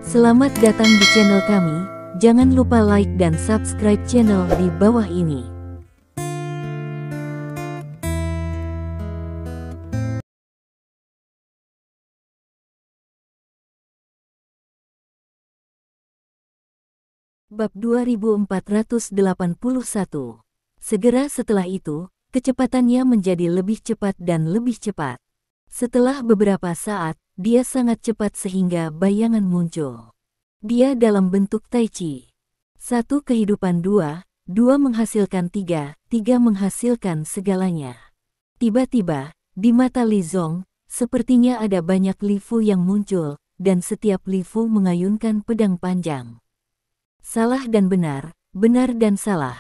Selamat datang di channel kami, jangan lupa like dan subscribe channel di bawah ini. Bab 2481. Segera setelah itu, kecepatannya menjadi lebih cepat dan lebih cepat. Setelah beberapa saat, dia sangat cepat sehingga bayangan muncul. Dia dalam bentuk tai chi. Satu kehidupan dua, dua menghasilkan tiga, tiga menghasilkan segalanya. Tiba-tiba, di mata Li Zong, sepertinya ada banyak lifu yang muncul, dan setiap lifu mengayunkan pedang panjang. Salah dan benar, benar dan salah.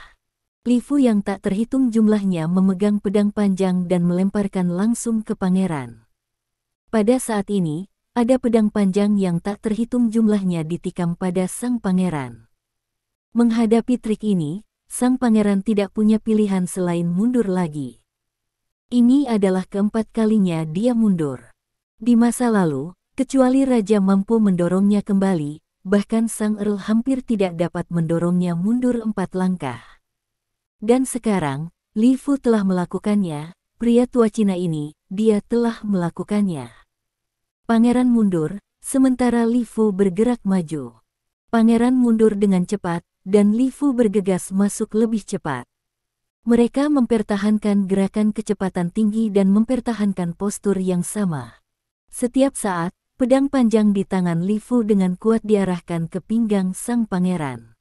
Lifu yang tak terhitung jumlahnya memegang pedang panjang dan melemparkan langsung ke pangeran. Pada saat ini, ada pedang panjang yang tak terhitung jumlahnya ditikam pada sang pangeran. Menghadapi trik ini, sang pangeran tidak punya pilihan selain mundur lagi. Ini adalah keempat kalinya dia mundur. Di masa lalu, kecuali raja mampu mendorongnya kembali, bahkan sang Earl hampir tidak dapat mendorongnya mundur 4 langkah. Dan sekarang, Li Fu telah melakukannya, pria tua Cina ini, dia telah melakukannya. Pangeran mundur, sementara Li Fu bergerak maju. Pangeran mundur dengan cepat, dan Li Fu bergegas masuk lebih cepat. Mereka mempertahankan gerakan kecepatan tinggi dan mempertahankan postur yang sama. Setiap saat, pedang panjang di tangan Li Fu dengan kuat diarahkan ke pinggang sang pangeran.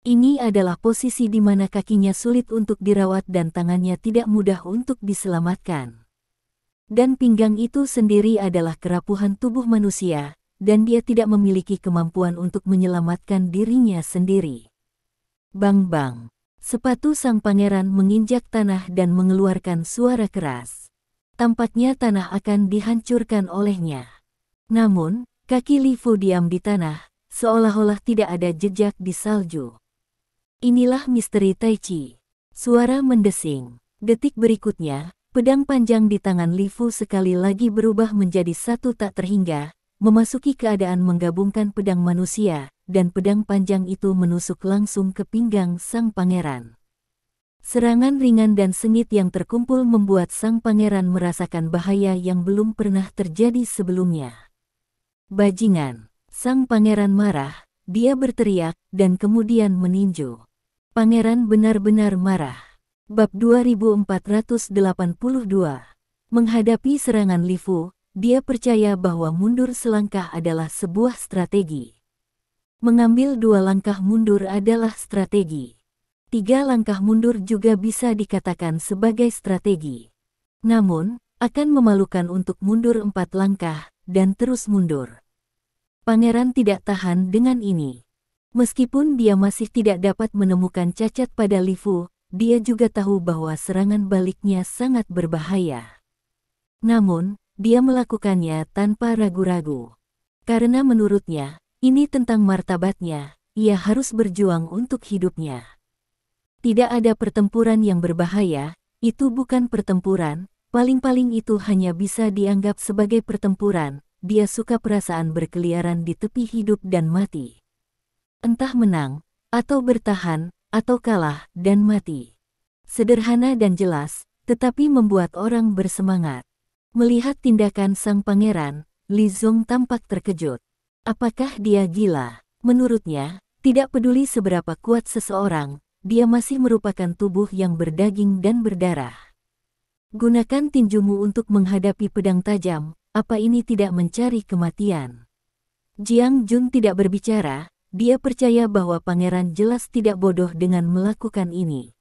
Ini adalah posisi di mana kakinya sulit untuk dirawat dan tangannya tidak mudah untuk diselamatkan. Dan pinggang itu sendiri adalah kerapuhan tubuh manusia, dan dia tidak memiliki kemampuan untuk menyelamatkan dirinya sendiri. Bang-bang, sepatu sang pangeran menginjak tanah dan mengeluarkan suara keras. Tampaknya tanah akan dihancurkan olehnya. Namun, kaki Li Fu diam di tanah, seolah-olah tidak ada jejak di salju. Inilah misteri Tai Chi. Suara mendesing. Detik berikutnya, pedang panjang di tangan Li Fu sekali lagi berubah menjadi satu tak terhingga, memasuki keadaan menggabungkan pedang manusia, dan pedang panjang itu menusuk langsung ke pinggang sang pangeran. Serangan ringan dan sengit yang terkumpul membuat sang pangeran merasakan bahaya yang belum pernah terjadi sebelumnya. Bajingan, sang pangeran marah, dia berteriak, dan kemudian meninju. Pangeran benar-benar marah. Bab 2482. Menghadapi serangan Li Fu, dia percaya bahwa mundur selangkah adalah sebuah strategi. Mengambil 2 langkah mundur adalah strategi. 3 langkah mundur juga bisa dikatakan sebagai strategi. Namun, akan memalukan untuk mundur 4 langkah, dan terus mundur. Pangeran tidak tahan dengan ini. Meskipun dia masih tidak dapat menemukan cacat pada Li Fu, dia juga tahu bahwa serangan baliknya sangat berbahaya. Namun, dia melakukannya tanpa ragu-ragu. Karena menurutnya, ini tentang martabatnya, ia harus berjuang untuk hidupnya. Tidak ada pertempuran yang berbahaya, itu bukan pertempuran, paling-paling itu hanya bisa dianggap sebagai pertempuran. Dia suka perasaan berkeliaran di tepi hidup dan mati. Entah menang, atau bertahan, atau kalah dan mati. Sederhana dan jelas, tetapi membuat orang bersemangat. Melihat tindakan sang pangeran, Li Zong tampak terkejut. Apakah dia gila? Menurutnya, tidak peduli seberapa kuat seseorang, dia masih merupakan tubuh yang berdaging dan berdarah. Gunakan tinjumu untuk menghadapi pedang tajam. Apa ini tidak mencari kematian? Jiang Jun tidak berbicara, dia percaya bahwa pangeran jelas tidak bodoh dengan melakukan ini.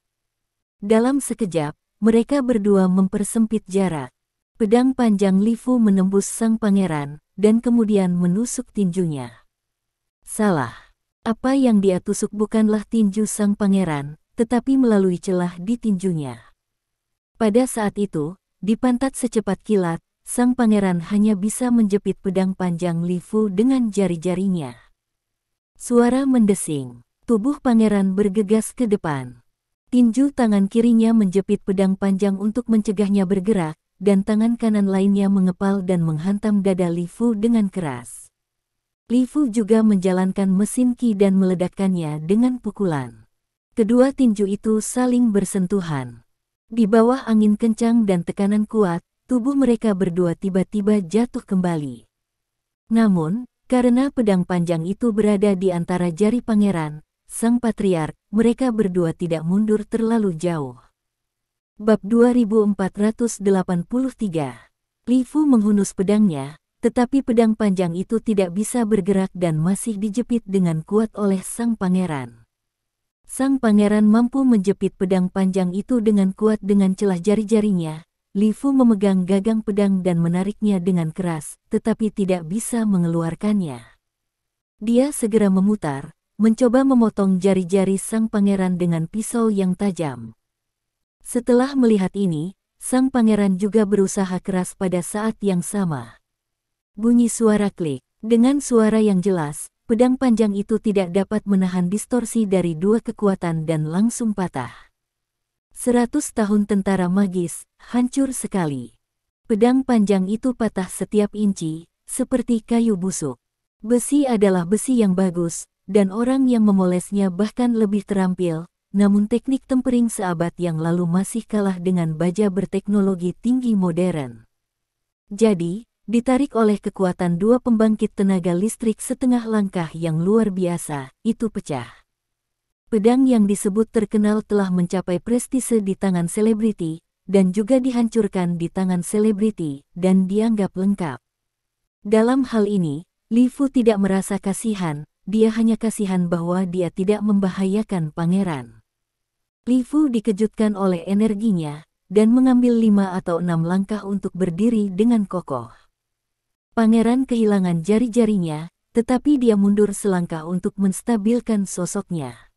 Dalam sekejap, mereka berdua mempersempit jarak. Pedang panjang Li Fu menembus sang pangeran, dan kemudian menusuk tinjunya. Salah. Apa yang dia tusuk bukanlah tinju sang pangeran, tetapi melalui celah di tinjunya. Pada saat itu, di pantat secepat kilat, sang pangeran hanya bisa menjepit pedang panjang Li Fu dengan jari-jarinya. Suara mendesing. Tubuh pangeran bergegas ke depan. Tinju tangan kirinya menjepit pedang panjang untuk mencegahnya bergerak, dan tangan kanan lainnya mengepal dan menghantam dada Li Fu dengan keras. Li Fu juga menjalankan mesin Qi dan meledakkannya dengan pukulan. Kedua tinju itu saling bersentuhan. Di bawah angin kencang dan tekanan kuat, tubuh mereka berdua tiba-tiba jatuh kembali. Namun, karena pedang panjang itu berada di antara jari pangeran, sang patriark, mereka berdua tidak mundur terlalu jauh. Bab 2483. Li Fu menghunus pedangnya, tetapi pedang panjang itu tidak bisa bergerak dan masih dijepit dengan kuat oleh sang pangeran. Sang pangeran mampu menjepit pedang panjang itu dengan kuat dengan celah jari-jarinya. Li Fu memegang gagang pedang dan menariknya dengan keras, tetapi tidak bisa mengeluarkannya. Dia segera memutar, mencoba memotong jari-jari sang pangeran dengan pisau yang tajam. Setelah melihat ini, sang pangeran juga berusaha keras pada saat yang sama. Bunyi suara klik. Dengan suara yang jelas, pedang panjang itu tidak dapat menahan distorsi dari dua kekuatan dan langsung patah. 100 tahun tentara magis, hancur sekali. Pedang panjang itu patah setiap inci, seperti kayu busuk. Besi adalah besi yang bagus, dan orang yang memolesnya bahkan lebih terampil, namun teknik tempering seabad yang lalu masih kalah dengan baja berteknologi tinggi modern. Jadi, ditarik oleh kekuatan dua pembangkit tenaga listrik setengah langkah yang luar biasa, itu pecah. Pedang yang disebut terkenal telah mencapai prestise di tangan selebriti, dan juga dihancurkan di tangan selebriti, dan dianggap lengkap. Dalam hal ini, Li Fu tidak merasa kasihan, dia hanya kasihan bahwa dia tidak membahayakan pangeran. Li Fu dikejutkan oleh energinya, dan mengambil 5 atau 6 langkah untuk berdiri dengan kokoh. Pangeran kehilangan jari-jarinya, tetapi dia mundur selangkah untuk menstabilkan sosoknya.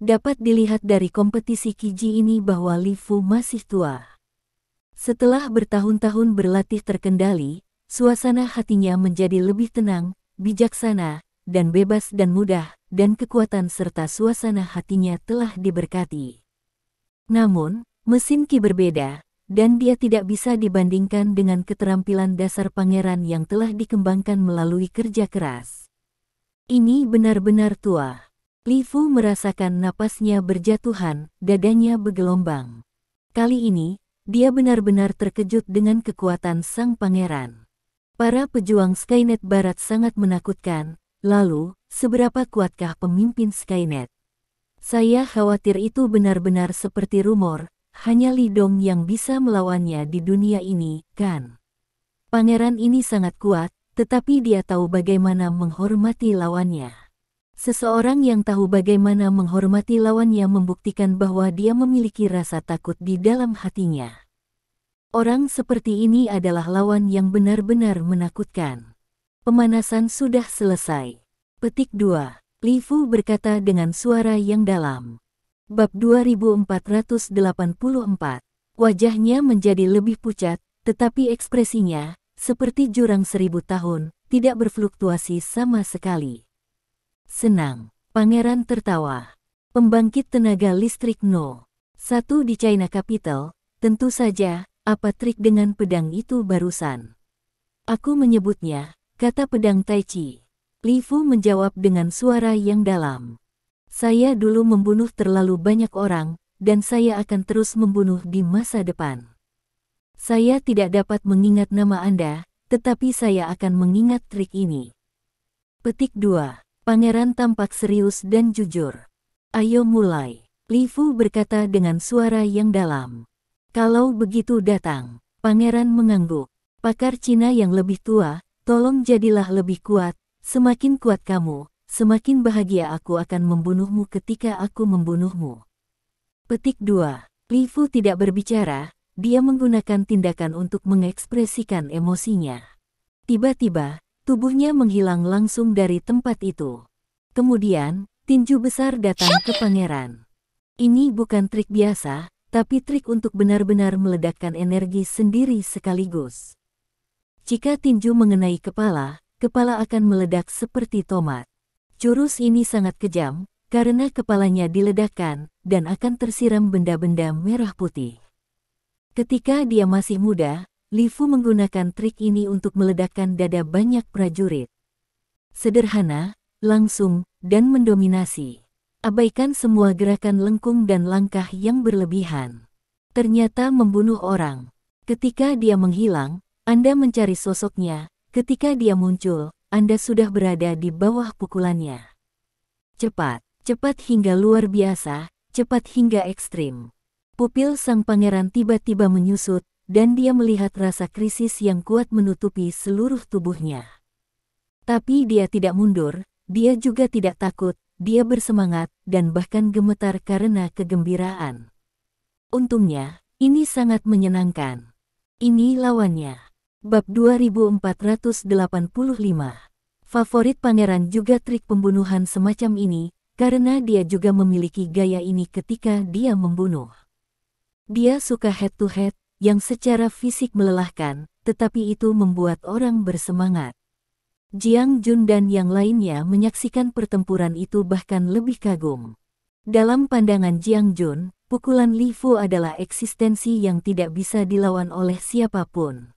Dapat dilihat dari kompetisi Qiji ini bahwa Li Fu masih tua. Setelah bertahun-tahun berlatih terkendali, suasana hatinya menjadi lebih tenang, bijaksana, dan bebas dan mudah, dan kekuatan serta suasana hatinya telah diberkati. Namun, mesin Qi berbeda, dan dia tidak bisa dibandingkan dengan keterampilan dasar pangeran yang telah dikembangkan melalui kerja keras. Ini benar-benar tua. Li Fu merasakan napasnya berjatuhan, dadanya bergelombang. Kali ini, dia benar-benar terkejut dengan kekuatan sang pangeran. Para pejuang Skynet Barat sangat menakutkan. Lalu, seberapa kuatkah pemimpin Skynet? Saya khawatir itu benar-benar seperti rumor, hanya Li Dong yang bisa melawannya di dunia ini, kan? Pangeran ini sangat kuat, tetapi dia tahu bagaimana menghormati lawannya. Seseorang yang tahu bagaimana menghormati lawannya membuktikan bahwa dia memiliki rasa takut di dalam hatinya. Orang seperti ini adalah lawan yang benar-benar menakutkan. Pemanasan sudah selesai. Petik 2. Li Fu berkata dengan suara yang dalam. Bab 2484. Wajahnya menjadi lebih pucat, tetapi ekspresinya, seperti jurang 1000 tahun, tidak berfluktuasi sama sekali. Senang. Pangeran tertawa. Pembangkit tenaga listrik No. 1 di China Capital, tentu saja, apa trik dengan pedang itu barusan? Aku menyebutnya, kata pedang Tai Chi. Li Fu menjawab dengan suara yang dalam. Saya dulu membunuh terlalu banyak orang, dan saya akan terus membunuh di masa depan. Saya tidak dapat mengingat nama Anda, tetapi saya akan mengingat trik ini. Petik 2. Pangeran tampak serius dan jujur. Ayo mulai. Li Fu berkata dengan suara yang dalam. Kalau begitu datang. Pangeran mengangguk. Pakar Cina yang lebih tua, tolong jadilah lebih kuat. Semakin kuat kamu, semakin bahagia aku akan membunuhmu ketika aku membunuhmu. Petik 2. Li Fu tidak berbicara, dia menggunakan tindakan untuk mengekspresikan emosinya. Tiba-tiba, tubuhnya menghilang langsung dari tempat itu. Kemudian, tinju besar datang ke pangeran. Ini bukan trik biasa, tapi trik untuk benar-benar meledakkan energi sendiri sekaligus. Jika tinju mengenai kepala, kepala akan meledak seperti tomat. Jurus ini sangat kejam, karena kepalanya diledakkan, dan akan tersiram benda-benda merah putih. Ketika dia masih muda, Li Fu menggunakan trik ini untuk meledakkan dada banyak prajurit. Sederhana, langsung, dan mendominasi. Abaikan semua gerakan lengkung dan langkah yang berlebihan. Ternyata membunuh orang. Ketika dia menghilang, Anda mencari sosoknya. Ketika dia muncul, Anda sudah berada di bawah pukulannya. Cepat, cepat hingga luar biasa, cepat hingga ekstrim. Pupil sang pangeran tiba-tiba menyusut, dan dia melihat rasa krisis yang kuat menutupi seluruh tubuhnya. Tapi dia tidak mundur, dia juga tidak takut, dia bersemangat, dan bahkan gemetar karena kegembiraan. Untungnya, ini sangat menyenangkan. Ini lawannya. Bab 2485. Favorit pangeran juga trik pembunuhan semacam ini, karena dia juga memiliki gaya ini ketika dia membunuh. Dia suka head-to-head, yang secara fisik melelahkan, tetapi itu membuat orang bersemangat. Jiang Jun dan yang lainnya menyaksikan pertempuran itu bahkan lebih kagum. Dalam pandangan Jiang Jun, pukulan Li Fu adalah eksistensi yang tidak bisa dilawan oleh siapapun.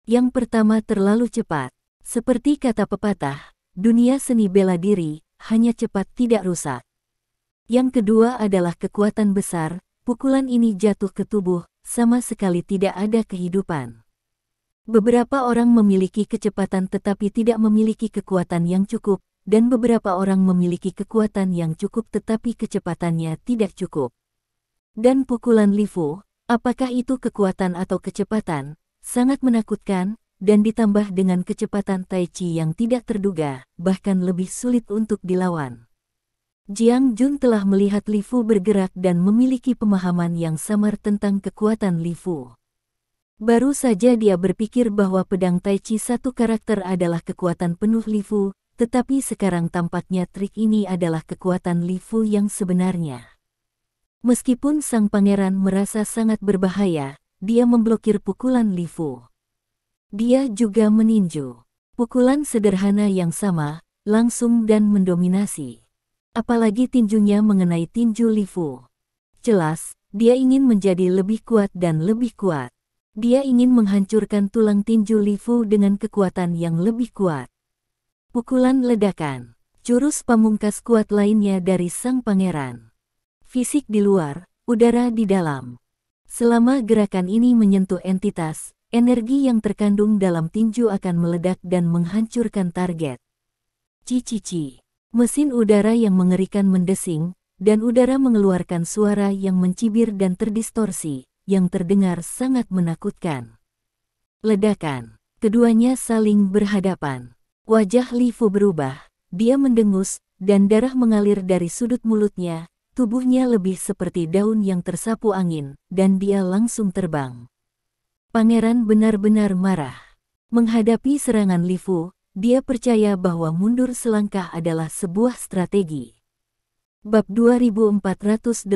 Yang pertama terlalu cepat. Seperti kata pepatah, dunia seni bela diri, hanya cepat tidak rusak. Yang kedua adalah kekuatan besar, pukulan ini jatuh ke tubuh, sama sekali tidak ada kehidupan. Beberapa orang memiliki kecepatan tetapi tidak memiliki kekuatan yang cukup, dan beberapa orang memiliki kekuatan yang cukup tetapi kecepatannya tidak cukup. Dan pukulan Li Fu, apakah itu kekuatan atau kecepatan, sangat menakutkan, dan ditambah dengan kecepatan Tai Chi yang tidak terduga, bahkan lebih sulit untuk dilawan. Jiang Jun telah melihat Li Fu bergerak dan memiliki pemahaman yang samar tentang kekuatan Li Fu. Baru saja dia berpikir bahwa pedang Tai Chi satu karakter adalah kekuatan penuh Li Fu, tetapi sekarang tampaknya trik ini adalah kekuatan Li Fu yang sebenarnya. Meskipun sang pangeran merasa sangat berbahaya, dia memblokir pukulan Li Fu. Dia juga meninju. Pukulan sederhana yang sama, langsung dan mendominasi. Apalagi tinjunya mengenai tinju Li Fu. Jelas, dia ingin menjadi lebih kuat dan lebih kuat. Dia ingin menghancurkan tulang tinju Li Fu dengan kekuatan yang lebih kuat. Pukulan ledakan. Jurus pamungkas kuat lainnya dari sang pangeran. Fisik di luar, udara di dalam. Selama gerakan ini menyentuh entitas, energi yang terkandung dalam tinju akan meledak dan menghancurkan target. Ci-ci-ci. Mesin udara yang mengerikan mendesing, dan udara mengeluarkan suara yang mencibir dan terdistorsi, yang terdengar sangat menakutkan. Ledakan. Keduanya saling berhadapan. Wajah Li Fu berubah, dia mendengus, dan darah mengalir dari sudut mulutnya, tubuhnya lebih seperti daun yang tersapu angin, dan dia langsung terbang. Pangeran benar-benar marah. Menghadapi serangan Li Fu, dia percaya bahwa mundur selangkah adalah sebuah strategi. Bab 2486.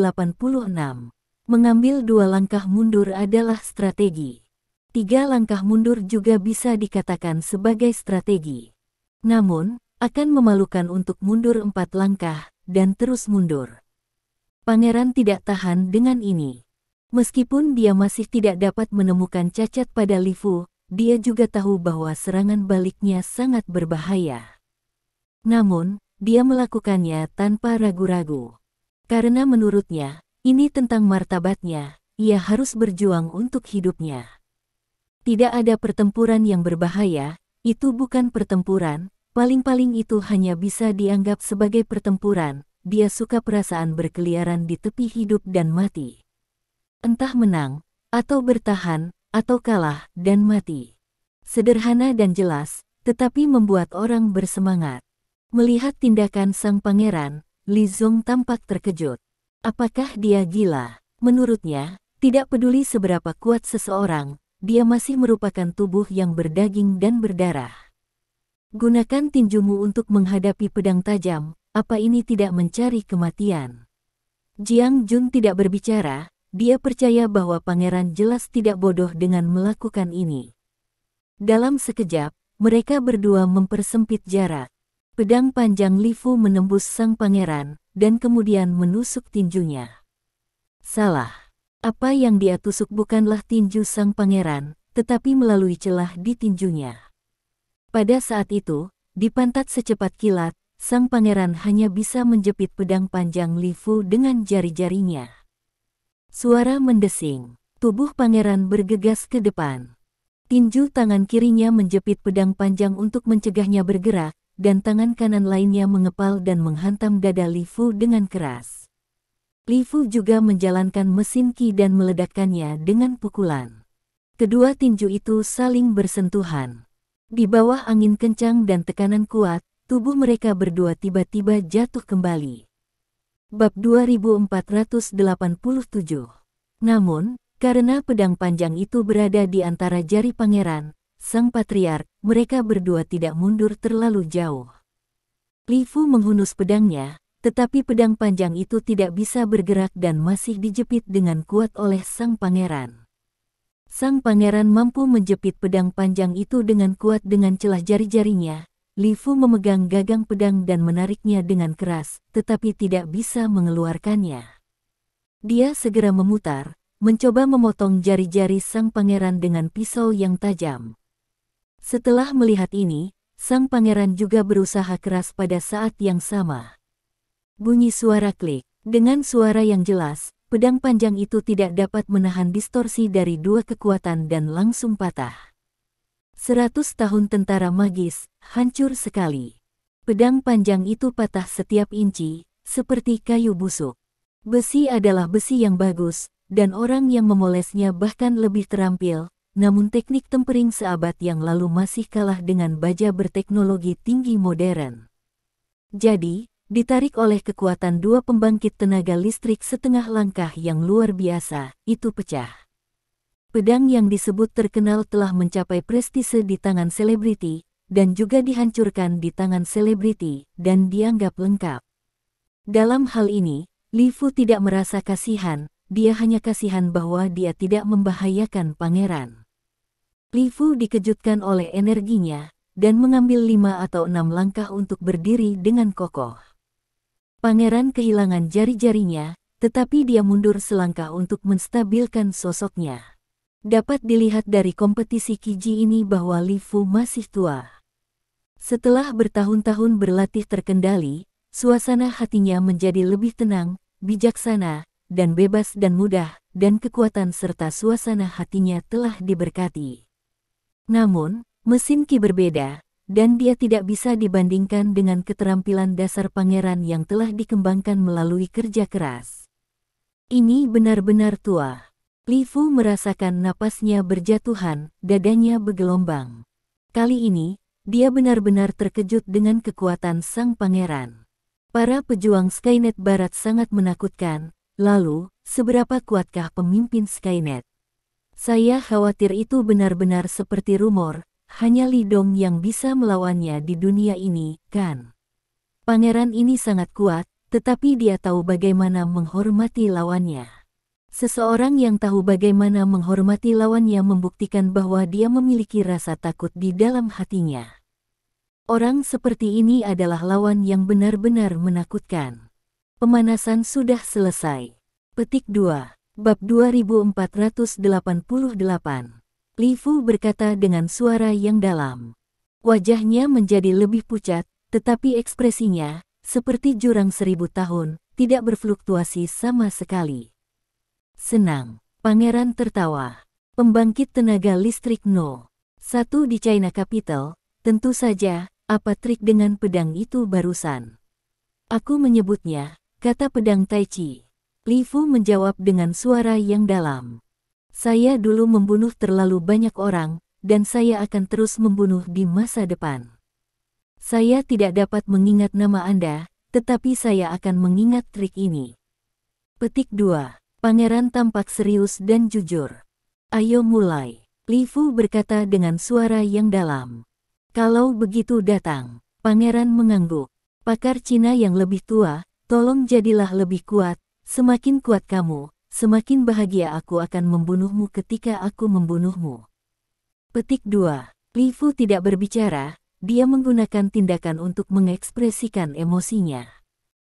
Mengambil 2 langkah mundur adalah strategi. 3 langkah mundur juga bisa dikatakan sebagai strategi. Namun, akan memalukan untuk mundur 4 langkah, dan terus mundur. Pangeran tidak tahan dengan ini. Meskipun dia masih tidak dapat menemukan cacat pada Li Fu, dia juga tahu bahwa serangan baliknya sangat berbahaya. Namun, dia melakukannya tanpa ragu-ragu. Karena menurutnya, ini tentang martabatnya, ia harus berjuang untuk hidupnya. Tidak ada pertempuran yang berbahaya, itu bukan pertempuran, paling-paling itu hanya bisa dianggap sebagai pertempuran, dia suka perasaan berkeliaran di tepi hidup dan mati. Entah menang, atau bertahan, atau kalah, dan mati. Sederhana dan jelas, tetapi membuat orang bersemangat. Melihat tindakan sang pangeran, Li Zong tampak terkejut. Apakah dia gila? Menurutnya, tidak peduli seberapa kuat seseorang, dia masih merupakan tubuh yang berdaging dan berdarah. Gunakan tinjumu untuk menghadapi pedang tajam, apa ini tidak mencari kematian? Jiang Jun tidak berbicara. Dia percaya bahwa pangeran jelas tidak bodoh dengan melakukan ini. Dalam sekejap, mereka berdua mempersempit jarak. Pedang panjang Li Fu menembus sang pangeran, dan kemudian menusuk tinjunya. Salah. Apa yang dia tusuk bukanlah tinju sang pangeran, tetapi melalui celah di tinjunya. Pada saat itu, dipantat secepat kilat, sang pangeran hanya bisa menjepit pedang panjang Li Fu dengan jari-jarinya. Suara mendesing. Tubuh pangeran bergegas ke depan. Tinju tangan kirinya menjepit pedang panjang untuk mencegahnya bergerak, dan tangan kanan lainnya mengepal dan menghantam dada Li Fu dengan keras. Li Fu juga menjalankan mesin Qi dan meledakkannya dengan pukulan. Kedua tinju itu saling bersentuhan. Di bawah angin kencang dan tekanan kuat, tubuh mereka berdua tiba-tiba jatuh kembali. Bab 2487. Namun, karena pedang panjang itu berada di antara jari pangeran, sang patriark, mereka berdua tidak mundur terlalu jauh. Li Fu menghunus pedangnya, tetapi pedang panjang itu tidak bisa bergerak dan masih dijepit dengan kuat oleh sang pangeran. Sang pangeran mampu menjepit pedang panjang itu dengan kuat dengan celah jari-jarinya. Li Fu memegang gagang pedang dan menariknya dengan keras, tetapi tidak bisa mengeluarkannya. Dia segera memutar, mencoba memotong jari-jari sang pangeran dengan pisau yang tajam. Setelah melihat ini, sang pangeran juga berusaha keras pada saat yang sama. Bunyi suara klik. Dengan suara yang jelas, pedang panjang itu tidak dapat menahan distorsi dari dua kekuatan dan langsung patah. 100 tahun tentara magis, hancur sekali. Pedang panjang itu patah setiap inci, seperti kayu busuk. Besi adalah besi yang bagus, dan orang yang memolesnya bahkan lebih terampil, namun teknik tempering seabad yang lalu masih kalah dengan baja berteknologi tinggi modern. Jadi, ditarik oleh kekuatan dua pembangkit tenaga listrik setengah langkah yang luar biasa, itu pecah. Pedang yang disebut terkenal telah mencapai prestise di tangan selebriti, dan juga dihancurkan di tangan selebriti, dan dianggap lengkap. Dalam hal ini, Li Fu tidak merasa kasihan, dia hanya kasihan bahwa dia tidak membahayakan pangeran. Li Fu dikejutkan oleh energinya, dan mengambil 5 atau 6 langkah untuk berdiri dengan kokoh. Pangeran kehilangan jari-jarinya, tetapi dia mundur selangkah untuk menstabilkan sosoknya. Dapat dilihat dari kompetisi Qiji ini bahwa Li Fu masih tua. Setelah bertahun-tahun berlatih terkendali, suasana hatinya menjadi lebih tenang, bijaksana, dan bebas dan mudah, dan kekuatan serta suasana hatinya telah diberkati. Namun, mesin Qi berbeda, dan dia tidak bisa dibandingkan dengan keterampilan dasar pangeran yang telah dikembangkan melalui kerja keras. Ini benar-benar tua. Li Fu merasakan napasnya berjatuhan, dadanya bergelombang. Kali ini, dia benar-benar terkejut dengan kekuatan sang pangeran. Para pejuang Skynet Barat sangat menakutkan. Lalu, seberapa kuatkah pemimpin Skynet? Saya khawatir itu benar-benar seperti rumor, hanya Li Dong yang bisa melawannya di dunia ini, kan? Pangeran ini sangat kuat, tetapi dia tahu bagaimana menghormati lawannya. Seseorang yang tahu bagaimana menghormati lawannya membuktikan bahwa dia memiliki rasa takut di dalam hatinya. Orang seperti ini adalah lawan yang benar-benar menakutkan. Pemanasan sudah selesai. Petik 2. Bab 2488. Li Fu berkata dengan suara yang dalam. Wajahnya menjadi lebih pucat, tetapi ekspresinya, seperti jurang 1000 tahun, tidak berfluktuasi sama sekali. Senang. Pangeran tertawa. Pembangkit tenaga listrik No. 1 di China Capital, tentu saja, apa trik dengan pedang itu barusan? Aku menyebutnya, kata pedang Tai Chi. Li Fu menjawab dengan suara yang dalam. Saya dulu membunuh terlalu banyak orang, dan saya akan terus membunuh di masa depan. Saya tidak dapat mengingat nama Anda, tetapi saya akan mengingat trik ini. Petik 2. Pangeran tampak serius dan jujur. Ayo mulai. Li Fu berkata dengan suara yang dalam. Kalau begitu datang. Pangeran mengangguk. Pakar Cina yang lebih tua, tolong jadilah lebih kuat. Semakin kuat kamu, semakin bahagia aku akan membunuhmu ketika aku membunuhmu. Petik 2. Li Fu tidak berbicara, dia menggunakan tindakan untuk mengekspresikan emosinya.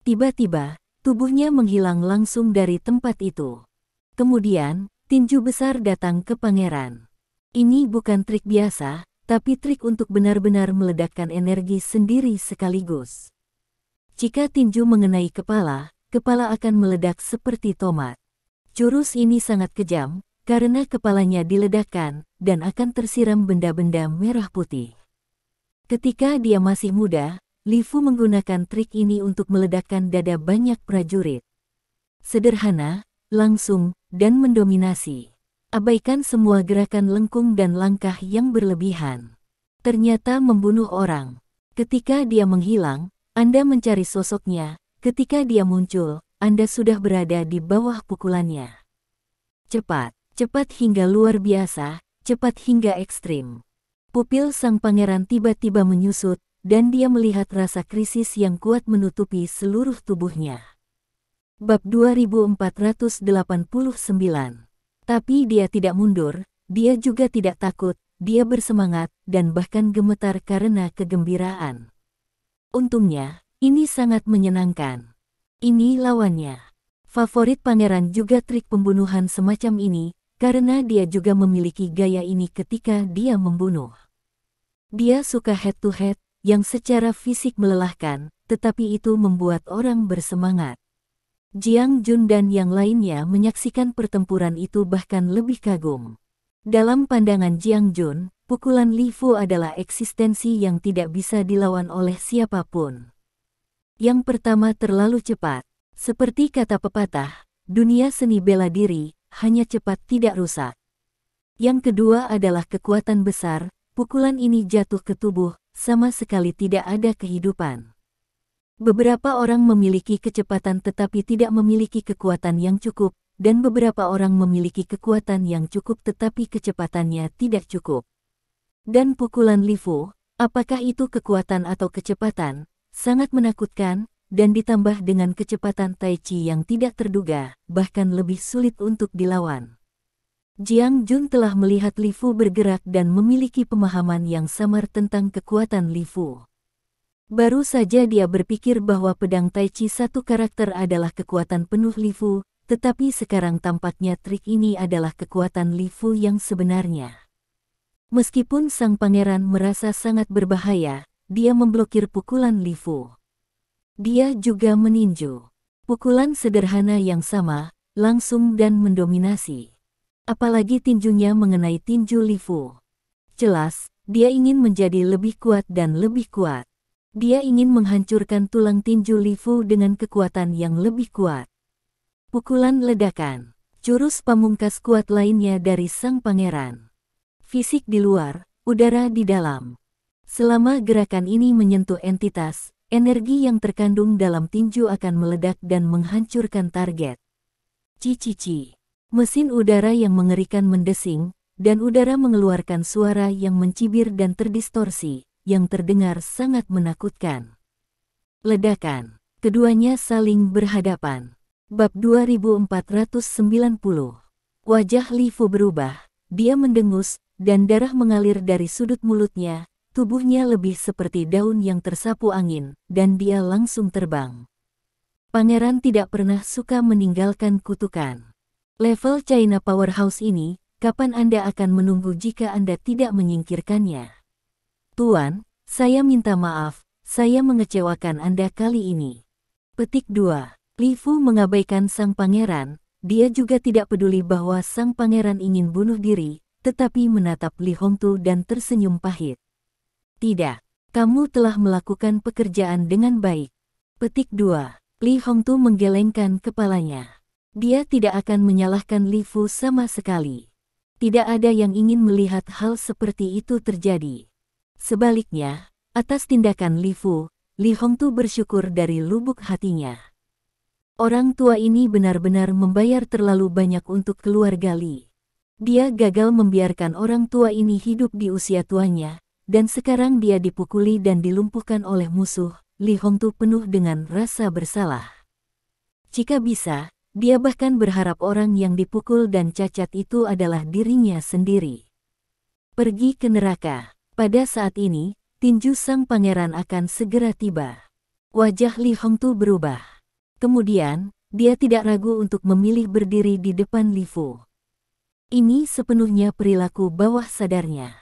Tiba-tiba, tubuhnya menghilang langsung dari tempat itu. Kemudian, tinju besar datang ke pangeran. Ini bukan trik biasa, tapi trik untuk benar-benar meledakkan energi sendiri sekaligus. Jika tinju mengenai kepala, kepala akan meledak seperti tomat. Jurus ini sangat kejam, karena kepalanya diledakkan, dan akan tersiram benda-benda merah putih. Ketika dia masih muda, Li Fu menggunakan trik ini untuk meledakkan dada banyak prajurit. Sederhana, langsung, dan mendominasi. Abaikan semua gerakan lengkung dan langkah yang berlebihan. Ternyata membunuh orang. Ketika dia menghilang, Anda mencari sosoknya. Ketika dia muncul, Anda sudah berada di bawah pukulannya. Cepat, cepat hingga luar biasa, cepat hingga ekstrim. Pupil sang pangeran tiba-tiba menyusut, dan dia melihat rasa krisis yang kuat menutupi seluruh tubuhnya. Bab 2489. Tapi dia tidak mundur, dia juga tidak takut, dia bersemangat, dan bahkan gemetar karena kegembiraan. Untungnya, ini sangat menyenangkan. Ini lawannya. Favorit pangeran juga trik pembunuhan semacam ini, karena dia juga memiliki gaya ini ketika dia membunuh. Dia suka head-to-head, yang secara fisik melelahkan, tetapi itu membuat orang bersemangat. Jiang Jun dan yang lainnya menyaksikan pertempuran itu bahkan lebih kagum. Dalam pandangan Jiang Jun, pukulan Li Fu adalah eksistensi yang tidak bisa dilawan oleh siapapun. Yang pertama terlalu cepat. Seperti kata pepatah, dunia seni bela diri, hanya cepat tidak rusak. Yang kedua adalah kekuatan besar, pukulan ini jatuh ke tubuh, sama sekali tidak ada kehidupan. Beberapa orang memiliki kecepatan tetapi tidak memiliki kekuatan yang cukup, dan beberapa orang memiliki kekuatan yang cukup tetapi kecepatannya tidak cukup. Dan pukulan Li Fu, apakah itu kekuatan atau kecepatan, sangat menakutkan, dan ditambah dengan kecepatan Tai Chi yang tidak terduga, bahkan lebih sulit untuk dilawan. Jiang Jun telah melihat Li Fu bergerak dan memiliki pemahaman yang samar tentang kekuatan Li Fu. Baru saja dia berpikir bahwa pedang Tai Chi satu karakter adalah kekuatan penuh Li Fu, tetapi sekarang tampaknya trik ini adalah kekuatan Li Fu yang sebenarnya. Meskipun sang pangeran merasa sangat berbahaya, dia memblokir pukulan Li Fu. Dia juga meninju. Pukulan sederhana yang sama, langsung dan mendominasi. Apalagi tinjunya mengenai tinju Li Fu. Jelas, dia ingin menjadi lebih kuat dan lebih kuat. Dia ingin menghancurkan tulang tinju Li Fu dengan kekuatan yang lebih kuat. Pukulan ledakan. Jurus pamungkas kuat lainnya dari sang pangeran. Fisik di luar, udara di dalam. Selama gerakan ini menyentuh entitas, energi yang terkandung dalam tinju akan meledak dan menghancurkan target. Ci-ci-ci. Mesin udara yang mengerikan mendesing, dan udara mengeluarkan suara yang mencibir dan terdistorsi, yang terdengar sangat menakutkan. Ledakan. Keduanya saling berhadapan. Bab 2490. Wajah Li Fu berubah, dia mendengus, dan darah mengalir dari sudut mulutnya, tubuhnya lebih seperti daun yang tersapu angin, dan dia langsung terbang. Pangeran tidak pernah suka meninggalkan kutukan. Level China Powerhouse ini, kapan Anda akan menunggu jika Anda tidak menyingkirkannya? Tuan, saya minta maaf, saya mengecewakan Anda kali ini. Petik 2. Li Fu mengabaikan sang pangeran, dia juga tidak peduli bahwa sang pangeran ingin bunuh diri, tetapi menatap Li Hongtu dan tersenyum pahit. Tidak, kamu telah melakukan pekerjaan dengan baik. Petik 2. Li Hongtu menggelengkan kepalanya. Dia tidak akan menyalahkan Li Fu sama sekali. Tidak ada yang ingin melihat hal seperti itu terjadi. Sebaliknya, atas tindakan Li Fu, Li Hongtu bersyukur dari lubuk hatinya. Orang tua ini benar-benar membayar terlalu banyak untuk keluarga Li. Dia gagal membiarkan orang tua ini hidup di usia tuanya, dan sekarang dia dipukuli dan dilumpuhkan oleh musuh. Li Hongtu penuh dengan rasa bersalah. Jika bisa, dia bahkan berharap orang yang dipukul dan cacat itu adalah dirinya sendiri. Pergi ke neraka. Pada saat ini, tinju sang pangeran akan segera tiba. Wajah Li Hongtu berubah. Kemudian, dia tidak ragu untuk memilih berdiri di depan Li Fu. Ini sepenuhnya perilaku bawah sadarnya.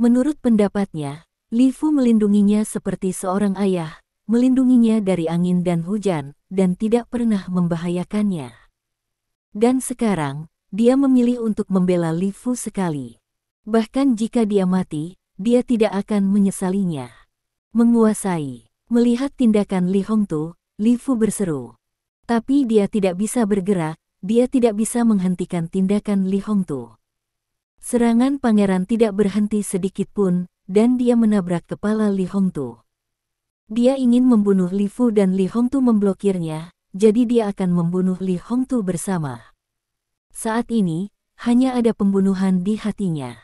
Menurut pendapatnya, Li Fu melindunginya seperti seorang ayah, melindunginya dari angin dan hujan, dan tidak pernah membahayakannya. Dan sekarang, dia memilih untuk membela Li Fu sekali. Bahkan jika dia mati, dia tidak akan menyesalinya. Menguasai. Melihat tindakan Li Hongtu, Li Fu berseru. Tapi dia tidak bisa bergerak, dia tidak bisa menghentikan tindakan Li Hongtu. Serangan pangeran tidak berhenti sedikit pun, dan dia menabrak kepala Li Hongtu. Dia ingin membunuh Li Fu dan Li Hongtu memblokirnya, jadi dia akan membunuh Li Hongtu bersama. Saat ini, hanya ada pembunuhan di hatinya.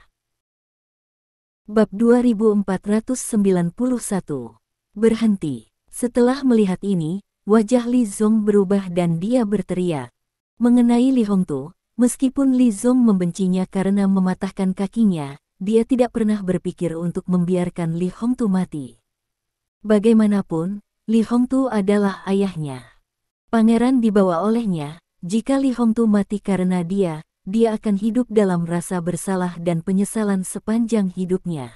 Bab 2491. Berhenti. Setelah melihat ini, wajah Li Zong berubah dan dia berteriak. Mengenai Li Hongtu, meskipun Li Zong membencinya karena mematahkan kakinya, dia tidak pernah berpikir untuk membiarkan Li Hongtu mati. Bagaimanapun, Li Hongtu adalah ayahnya. Pangeran dibawa olehnya, jika Li Hongtu mati karena dia akan hidup dalam rasa bersalah dan penyesalan sepanjang hidupnya.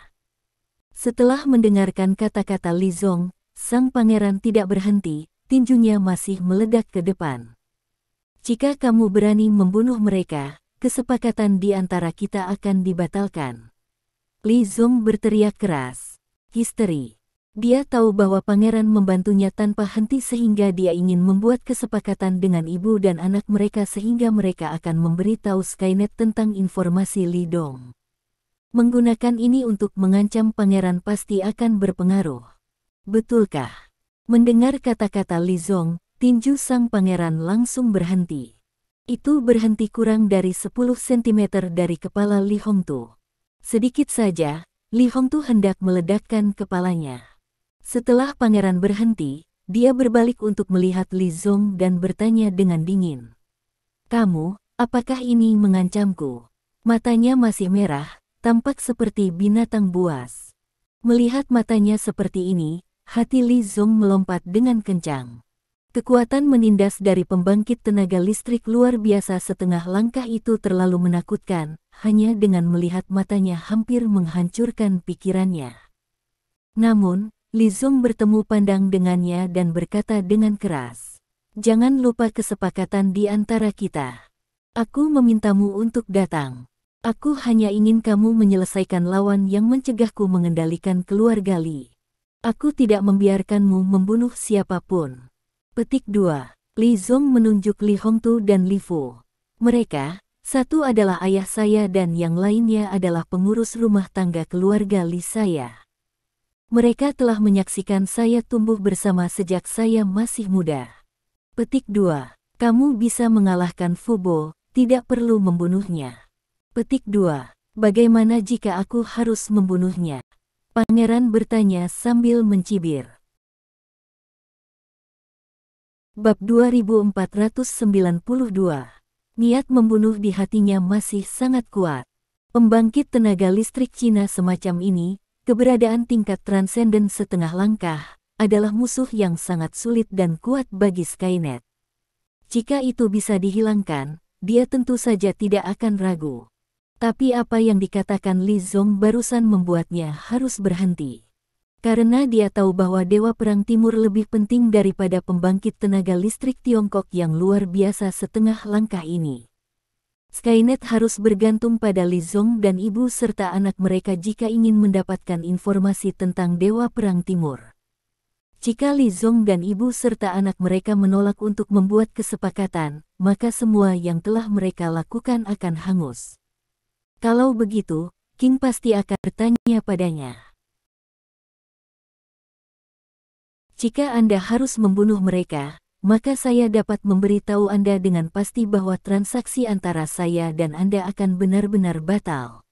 Setelah mendengarkan kata-kata Li Zong, sang pangeran tidak berhenti, tinjunya masih meledak ke depan. Jika kamu berani membunuh mereka, kesepakatan di antara kita akan dibatalkan. Li Zong berteriak keras. Histeri. Dia tahu bahwa pangeran membantunya tanpa henti sehingga dia ingin membuat kesepakatan dengan ibu dan anak mereka sehingga mereka akan memberitahu Skynet tentang informasi Li Dong. Menggunakan ini untuk mengancam pangeran pasti akan berpengaruh. Betulkah? Mendengar kata-kata Li Zong, tinju sang pangeran langsung berhenti. Itu berhenti kurang dari 10 cm dari kepala Li Hongtu. Sedikit saja, Li Hongtu hendak meledakkan kepalanya. Setelah pangeran berhenti, dia berbalik untuk melihat Li Zong dan bertanya dengan dingin. Kamu, apakah ini mengancamku? Matanya masih merah, tampak seperti binatang buas. Melihat matanya seperti ini, hati Li Zong melompat dengan kencang. Kekuatan menindas dari pembangkit tenaga listrik luar biasa setengah langkah itu terlalu menakutkan, hanya dengan melihat matanya hampir menghancurkan pikirannya. Namun, Li Zong bertemu pandang dengannya dan berkata dengan keras. Jangan lupa kesepakatan di antara kita. Aku memintamu untuk datang. Aku hanya ingin kamu menyelesaikan lawan yang mencegahku mengendalikan keluarga Li. Aku tidak membiarkanmu membunuh siapapun. Petik 2. Li Zong menunjuk Li Hongtu dan Li Fu. Mereka, satu adalah ayah saya dan yang lainnya adalah pengurus rumah tangga keluarga Li saya. Mereka telah menyaksikan saya tumbuh bersama sejak saya masih muda. Petik 2. Kamu bisa mengalahkan Fu Bo, tidak perlu membunuhnya. Petik 2. Bagaimana jika aku harus membunuhnya? Pangeran bertanya sambil mencibir. Bab 2492. Niat membunuh di hatinya masih sangat kuat. Pembangkit tenaga listrik Cina semacam ini, keberadaan tingkat transenden setengah langkah, adalah musuh yang sangat sulit dan kuat bagi Skynet. Jika itu bisa dihilangkan, dia tentu saja tidak akan ragu. Tapi apa yang dikatakan Li Zong barusan membuatnya harus berhenti. Karena dia tahu bahwa Dewa Perang Timur lebih penting daripada pembangkit tenaga listrik Tiongkok yang luar biasa setengah langkah ini. Skynet harus bergantung pada Li Zong dan ibu serta anak mereka jika ingin mendapatkan informasi tentang Dewa Perang Timur. Jika Li Zong dan ibu serta anak mereka menolak untuk membuat kesepakatan, maka semua yang telah mereka lakukan akan hangus. Kalau begitu, King pasti akan bertanya padanya. Jika Anda harus membunuh mereka, maka saya dapat memberitahu Anda dengan pasti bahwa transaksi antara saya dan Anda akan benar-benar batal.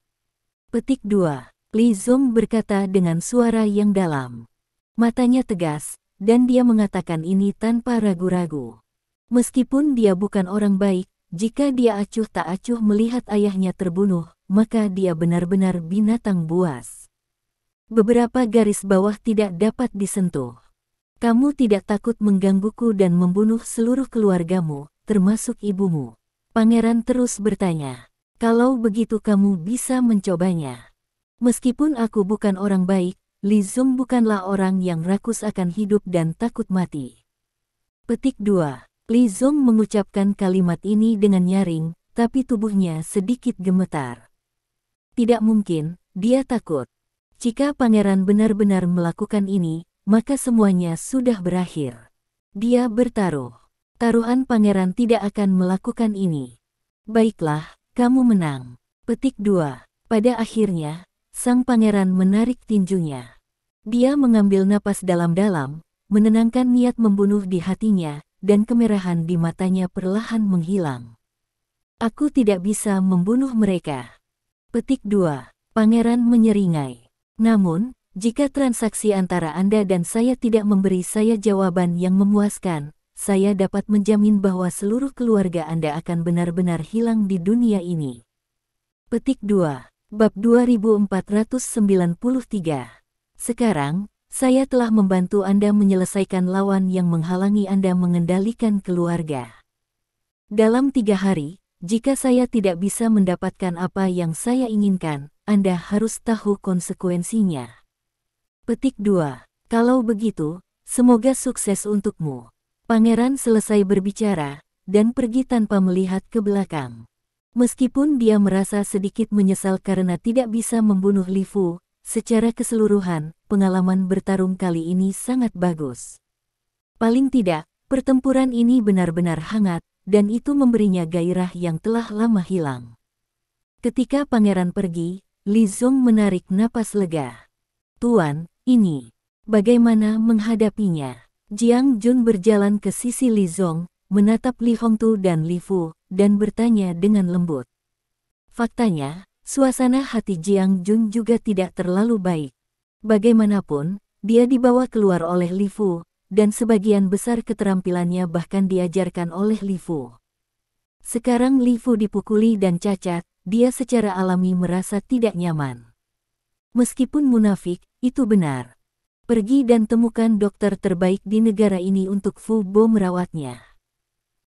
Petik 2. Li Zong berkata dengan suara yang dalam. Matanya tegas, dan dia mengatakan ini tanpa ragu-ragu. Meskipun dia bukan orang baik, jika dia acuh tak acuh melihat ayahnya terbunuh, maka dia benar-benar binatang buas. Beberapa garis bawah tidak dapat disentuh. Kamu tidak takut menggangguku dan membunuh seluruh keluargamu, termasuk ibumu? Pangeran terus bertanya. Kalau begitu kamu bisa mencobanya. Meskipun aku bukan orang baik, Li Zong bukanlah orang yang rakus akan hidup dan takut mati. Petik 2. Li Zong mengucapkan kalimat ini dengan nyaring, tapi tubuhnya sedikit gemetar. Tidak mungkin, dia takut. Jika pangeran benar-benar melakukan ini, maka semuanya sudah berakhir. Dia bertaruh. Taruhan pangeran tidak akan melakukan ini. Baiklah, kamu menang. Petik 2. Pada akhirnya, sang pangeran menarik tinjunya. Dia mengambil napas dalam-dalam, menenangkan niat membunuh di hatinya, dan kemerahan di matanya perlahan menghilang. Aku tidak bisa membunuh mereka. Petik 2. Pangeran menyeringai. Namun, jika transaksi antara Anda dan saya tidak memberi saya jawaban yang memuaskan, saya dapat menjamin bahwa seluruh keluarga Anda akan benar-benar hilang di dunia ini. Petik 2. Bab 2493. Sekarang, saya telah membantu Anda menyelesaikan lawan yang menghalangi Anda mengendalikan keluarga. Dalam 3 hari, jika saya tidak bisa mendapatkan apa yang saya inginkan, Anda harus tahu konsekuensinya. Petik 2. Kalau begitu, semoga sukses untukmu. Pangeran selesai berbicara, dan pergi tanpa melihat ke belakang. Meskipun dia merasa sedikit menyesal karena tidak bisa membunuh Li Fu, secara keseluruhan, pengalaman bertarung kali ini sangat bagus. Paling tidak, pertempuran ini benar-benar hangat, dan itu memberinya gairah yang telah lama hilang. Ketika pangeran pergi, Li Zong menarik napas lega. Tuan, ini, bagaimana menghadapinya? Jiang Jun berjalan ke sisi Li Zong, menatap Li Hongtu dan Li Fu, dan bertanya dengan lembut. Faktanya, suasana hati Jiang Jun juga tidak terlalu baik. Bagaimanapun, dia dibawa keluar oleh Li Fu, dan sebagian besar keterampilannya bahkan diajarkan oleh Li Fu. Sekarang Li Fu dipukuli dan cacat, dia secara alami merasa tidak nyaman. Meskipun munafik, itu benar. Pergi dan temukan dokter terbaik di negara ini untuk Fu Bo merawatnya.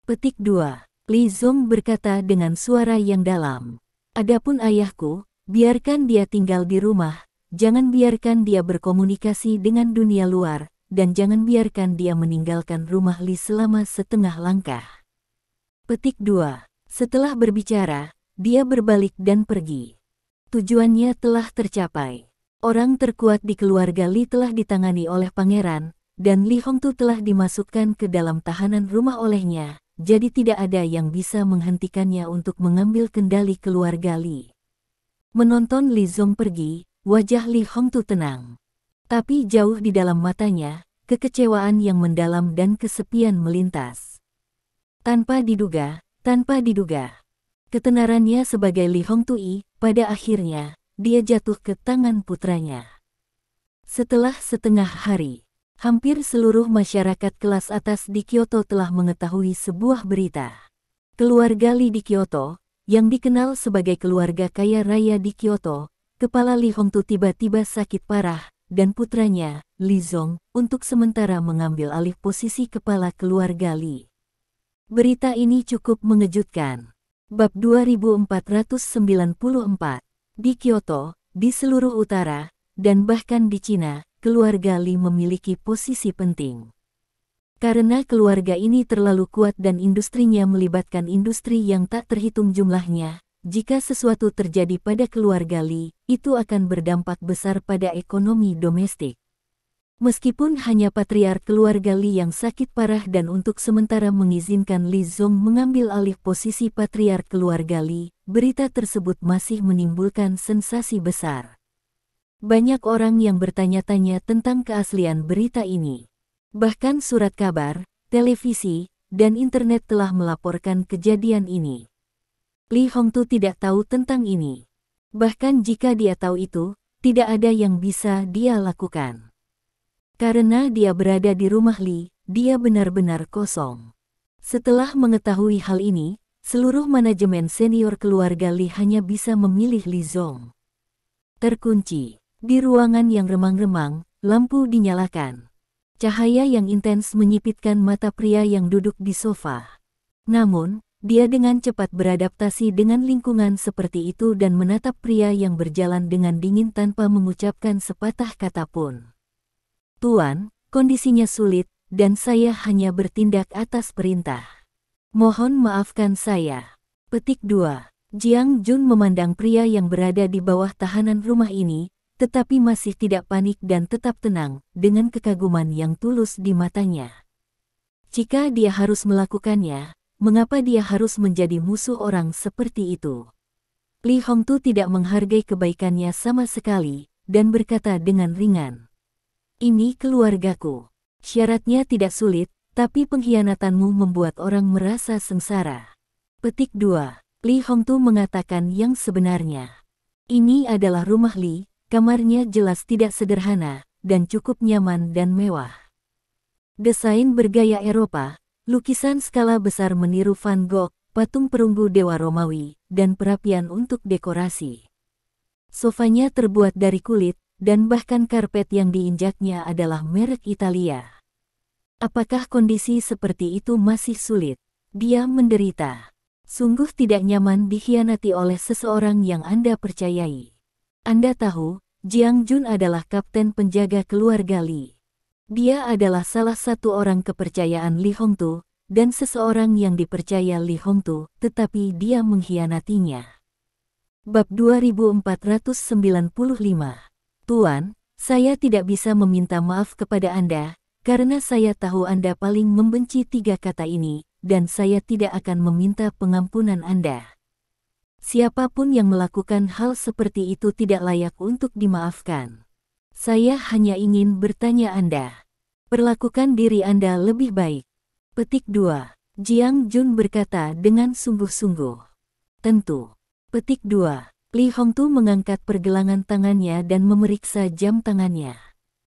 Petik 2. Li Zong berkata dengan suara yang dalam. Adapun ayahku, biarkan dia tinggal di rumah, jangan biarkan dia berkomunikasi dengan dunia luar, dan jangan biarkan dia meninggalkan rumah Li selama setengah langkah. Petik 2. Setelah berbicara, dia berbalik dan pergi. Tujuannya telah tercapai. Orang terkuat di keluarga Li telah ditangani oleh pangeran, dan Li Hongtu telah dimasukkan ke dalam tahanan rumah olehnya, jadi tidak ada yang bisa menghentikannya untuk mengambil kendali keluarga Li. Menonton Li Zong pergi, wajah Li Hongtu tenang. Tapi jauh di dalam matanya, kekecewaan yang mendalam dan kesepian melintas. Tanpa diduga, ketenarannya sebagai Li Hongtui, pada akhirnya, dia jatuh ke tangan putranya. Setelah setengah hari, hampir seluruh masyarakat kelas atas di Kyoto telah mengetahui sebuah berita. Keluarga Li di Kyoto, yang dikenal sebagai keluarga kaya raya di Kyoto, kepala Li Hongtu tiba-tiba sakit parah, dan putranya, Li Zong, untuk sementara mengambil alih posisi kepala keluarga Li. Berita ini cukup mengejutkan. Bab 2494. Di Kyoto, di seluruh utara, dan bahkan di Cina, keluarga Li memiliki posisi penting. Karena keluarga ini terlalu kuat dan industrinya melibatkan industri yang tak terhitung jumlahnya, jika sesuatu terjadi pada keluarga Li, itu akan berdampak besar pada ekonomi domestik. Meskipun hanya patriark keluarga Li yang sakit parah dan untuk sementara mengizinkan Li Zong mengambil alih posisi patriark keluarga Li, berita tersebut masih menimbulkan sensasi besar. Banyak orang yang bertanya-tanya tentang keaslian berita ini. Bahkan surat kabar, televisi, dan internet telah melaporkan kejadian ini. Li Hongtu tidak tahu tentang ini. Bahkan jika dia tahu itu, tidak ada yang bisa dia lakukan. Karena dia berada di rumah Li, dia benar-benar kosong. Setelah mengetahui hal ini, seluruh manajemen senior keluarga Li hanya bisa memilih Li Zong. Terkunci. Di ruangan yang remang-remang, lampu dinyalakan. Cahaya yang intens menyipitkan mata pria yang duduk di sofa. Namun, Dia dengan cepat beradaptasi dengan lingkungan seperti itu dan menatap pria yang berjalan dengan dingin tanpa mengucapkan sepatah kata pun. Tuan, kondisinya sulit, dan saya hanya bertindak atas perintah. Mohon maafkan saya. Petik 2. Jiang Jun memandang pria yang berada di bawah tahanan rumah ini, tetapi masih tidak panik dan tetap tenang, dengan kekaguman yang tulus di matanya. Jika dia harus melakukannya, mengapa dia harus menjadi musuh orang seperti itu? Li Hongtu tidak menghargai kebaikannya sama sekali, dan berkata dengan ringan. Ini keluargaku. Syaratnya tidak sulit, tapi pengkhianatanmu membuat orang merasa sengsara. Petik 2. Li Hongtu mengatakan yang sebenarnya. Ini adalah rumah Li, kamarnya jelas tidak sederhana, dan cukup nyaman dan mewah. Desain bergaya Eropa, lukisan skala besar meniru Van Gogh, patung perunggu dewa Romawi, dan perapian untuk dekorasi. Sofanya terbuat dari kulit, dan bahkan karpet yang diinjaknya adalah merek Italia. Apakah kondisi seperti itu masih sulit? Dia menderita. Sungguh tidak nyaman dikhianati oleh seseorang yang Anda percayai. Anda tahu, Jiang Jun adalah kapten penjaga keluarga Li. Dia adalah salah satu orang kepercayaan Li Hongtu, dan seseorang yang dipercaya Li Hongtu, tetapi dia mengkhianatinya. Bab 2495. Tuan, saya tidak bisa meminta maaf kepada Anda, karena saya tahu Anda paling membenci 3 kata ini, dan saya tidak akan meminta pengampunan Anda. Siapapun yang melakukan hal seperti itu tidak layak untuk dimaafkan. Saya hanya ingin bertanya Anda. Perlakukan diri Anda lebih baik. Petik 2. Jiang Jun berkata dengan sungguh-sungguh. Tentu. Petik 2. Li Hongtu mengangkat pergelangan tangannya dan memeriksa jam tangannya.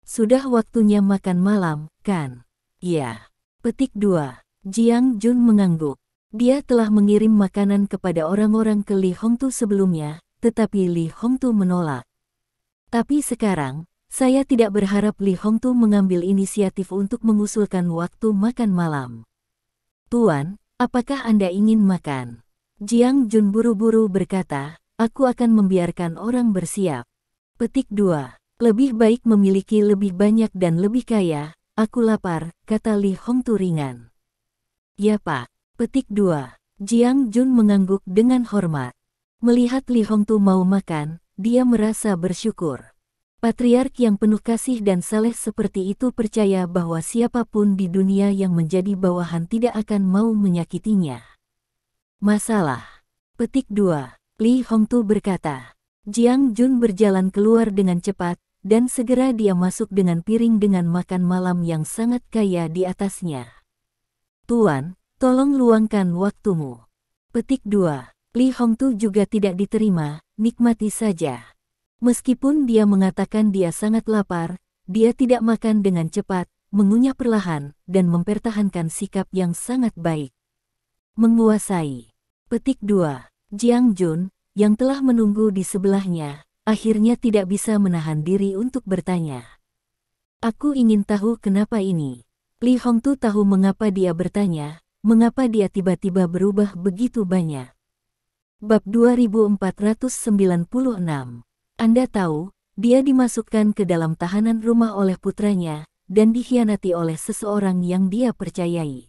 Sudah waktunya makan malam, kan? Ya. Petik 2. Jiang Jun mengangguk. Dia telah mengirim makanan kepada orang-orang ke Li Hongtu sebelumnya, tetapi Li Hongtu menolak. Tapi sekarang, saya tidak berharap Li Hongtu mengambil inisiatif untuk mengusulkan waktu makan malam. Tuan, apakah Anda ingin makan? Jiang Jun buru-buru berkata, aku akan membiarkan orang bersiap. Petik 2. Lebih baik memiliki lebih banyak dan lebih kaya, aku lapar, kata Li Hongtu ringan. Ya Pak. Petik 2. Jiang Jun mengangguk dengan hormat. Melihat Li Hongtu mau makan, dia merasa bersyukur. Patriark yang penuh kasih dan saleh seperti itu percaya bahwa siapapun di dunia yang menjadi bawahan tidak akan mau menyakitinya. Masalah. Petik 2. Li Hongtu berkata. Jiang Jun berjalan keluar dengan cepat, dan segera dia masuk dengan piring dengan makan malam yang sangat kaya di atasnya. Tuan, tolong luangkan waktumu. Petik 2. Li Hongtu juga tidak diterima, nikmati saja. Meskipun dia mengatakan dia sangat lapar, dia tidak makan dengan cepat, mengunyah perlahan, dan mempertahankan sikap yang sangat baik. Menguasai. Petik 2. Jiang Jun, yang telah menunggu di sebelahnya, akhirnya tidak bisa menahan diri untuk bertanya. Aku ingin tahu kenapa ini. Li Hongtu tahu mengapa dia bertanya, mengapa dia tiba-tiba berubah begitu banyak. Bab 2496. Anda tahu, dia dimasukkan ke dalam tahanan rumah oleh putranya, dan dikhianati oleh seseorang yang dia percayai.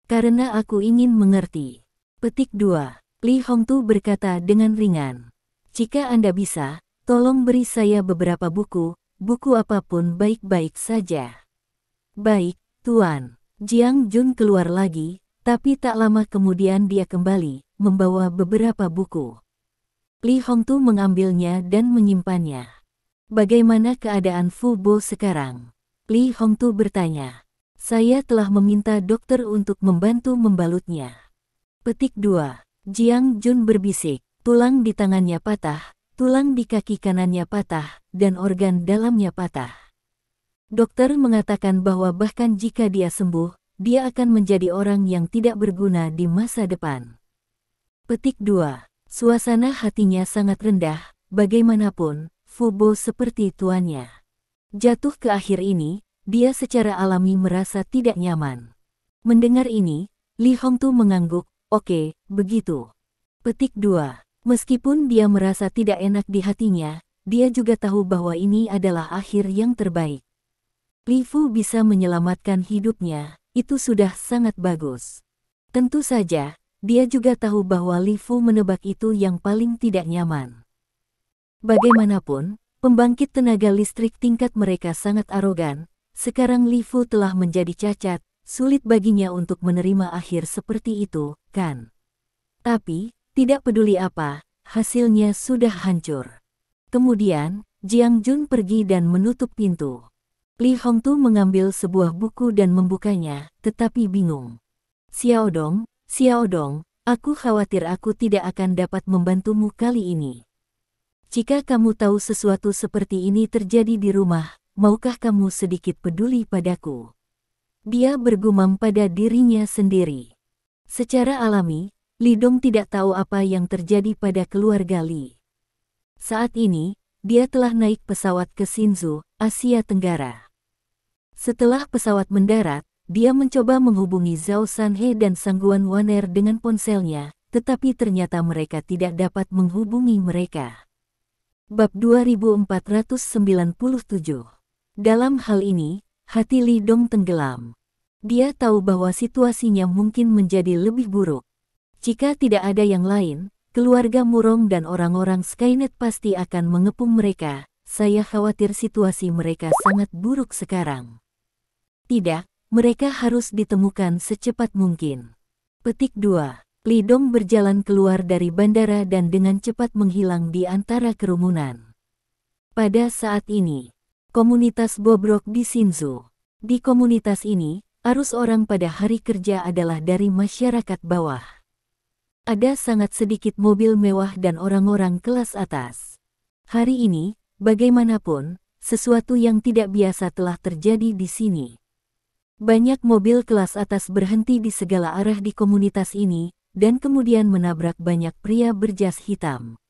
Karena aku ingin mengerti. Petik 2. Li Hongtu berkata dengan ringan. Jika Anda bisa, tolong beri saya beberapa buku apapun baik-baik saja. Baik, Tuan. Jiang Jun keluar lagi, tapi tak lama kemudian dia kembali, membawa beberapa buku. Li Hongtu mengambilnya dan menyimpannya. Bagaimana keadaan Fu Bo sekarang? Li Hongtu bertanya. Saya telah meminta dokter untuk membantu membalutnya. Petik 2. Jiang Jun berbisik. Tulang di tangannya patah, tulang di kaki kanannya patah, dan organ dalamnya patah. Dokter mengatakan bahwa bahkan jika dia sembuh, dia akan menjadi orang yang tidak berguna di masa depan. Petik 2. Suasana hatinya sangat rendah, bagaimanapun, Fu Bo seperti tuannya. Jatuh ke akhir ini, dia secara alami merasa tidak nyaman. Mendengar ini, Li Hongtu mengangguk, Oke, begitu. Petik 2. Meskipun dia merasa tidak enak di hatinya, dia juga tahu bahwa ini adalah akhir yang terbaik. Li Fu bisa menyelamatkan hidupnya, itu sudah sangat bagus. Tentu saja, dia juga tahu bahwa Li Fu menebak itu yang paling tidak nyaman. Bagaimanapun, pembangkit tenaga listrik tingkat mereka sangat arogan. Sekarang Li Fu telah menjadi cacat, sulit baginya untuk menerima akhir seperti itu, kan? Tapi, tidak peduli apa, hasilnya sudah hancur. Kemudian, Jiang Jun pergi dan menutup pintu. Li Hongtu mengambil sebuah buku dan membukanya, tetapi bingung. Xiao Dong, aku khawatir aku tidak akan dapat membantumu kali ini. Jika kamu tahu sesuatu seperti ini terjadi di rumah, maukah kamu sedikit peduli padaku? Dia bergumam pada dirinya sendiri. Secara alami, Li Dong tidak tahu apa yang terjadi pada keluarga Li. Saat ini, dia telah naik pesawat ke Hsinchu, Asia Tenggara. Setelah pesawat mendarat, dia mencoba menghubungi Zhao Sanhe dan Sangguan Waner dengan ponselnya, tetapi ternyata mereka tidak dapat menghubungi mereka. Bab 2497. Dalam hal ini, hati Li Dong tenggelam. Dia tahu bahwa situasinya mungkin menjadi lebih buruk. Jika tidak ada yang lain, keluarga Murong dan orang-orang Skynet pasti akan mengepung mereka. Saya khawatir situasi mereka sangat buruk sekarang. Tidak, mereka harus ditemukan secepat mungkin. Petik 2. Li Dong berjalan keluar dari bandara dan dengan cepat menghilang di antara kerumunan. Pada saat ini, komunitas bobrok di Hsinchu. Di komunitas ini, arus orang pada hari kerja adalah dari masyarakat bawah. Ada sangat sedikit mobil mewah dan orang-orang kelas atas. Hari ini, bagaimanapun, sesuatu yang tidak biasa telah terjadi di sini. Banyak mobil kelas atas berhenti di segala arah di komunitas ini, dan kemudian menabrak banyak pria berjas hitam.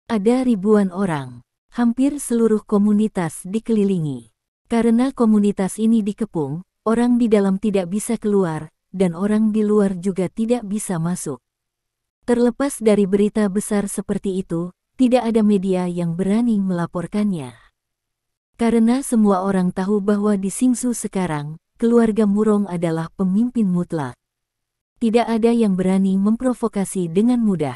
Ada ribuan orang, hampir seluruh komunitas dikelilingi. Karena komunitas ini dikepung, orang di dalam tidak bisa keluar, dan orang di luar juga tidak bisa masuk. Terlepas dari berita besar seperti itu, tidak ada media yang berani melaporkannya. Karena semua orang tahu bahwa di Hsinchu sekarang, keluarga Murong adalah pemimpin mutlak. Tidak ada yang berani memprovokasi dengan mudah.